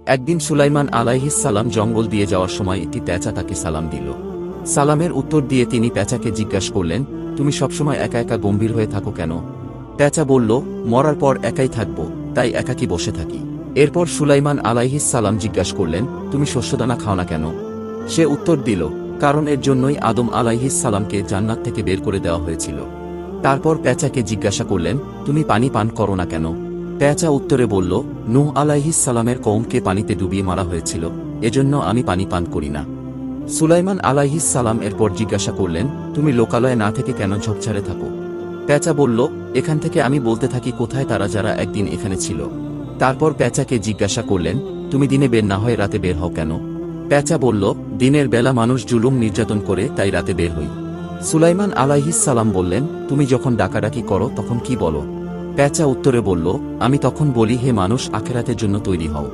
একদিন সুলাইমান আলাইহিস সালাম জঙ্গল দিয়ে যাওয়ার সময় একটি পেঁচা তাকে সালাম দিল। সালামের উত্তর দিয়ে তিনি পেঁচাকে জিজ্ঞাসা করলেন, তুমি সবসময় একা একা গম্ভীর হয়ে থাকো কেন? পেঁচা বলল, মরার পর একাই থাকব, তাই একাকী বসে থাকি। এরপর সুলাইমান আলাইহিস সালাম জিজ্ঞাসা করলেন, তুমি শস্যদানা খাও না কেন? সে উত্তর দিল, কারণ এর জন্যই আদম আলাইহিস সালামকে জান্নাত থেকে বের করে দেওয়া হয়েছিল। তারপর পেঁচাকে জিজ্ঞাসা করলেন, তুমি পানি পান করো না কেন? পেঁচা উত্তরে বলল, নূহ আলাইহিস সালামের কওমকে পানিতে ডুবিয়ে মারা হয়েছিল, এজন্য আমি পানি পান করি না। সুলাইমান আলাইহিস সালাম এরপর জিজ্ঞাসা করলেন, তুমি লোকালয়ে না থেকে কেন ঝোপঝাড়ে থাকো? পেঁচা বলল, এখান থেকে আমি বলতে থাকি কোথায় তারা যারা একদিন এখানে ছিল। তারপর পেঁচাকে জিজ্ঞাসা করলেন, তুমি দিনে বের না হয়ে রাতে বের হও কেন? পেঁচা বলল, দিনের বেলা মানুষ জুলুম নির্যাতন করে, তাই রাতে বের হই। সুলাইমান আলাইহিস সালাম বললেন, তুমি যখন ডাকাডাকি করো তখন কি বলো? পেঁচা উত্তরে বলল, আমি তখন বলি, হে মানুষ, আখেরাতের জন্য তৈরি হও।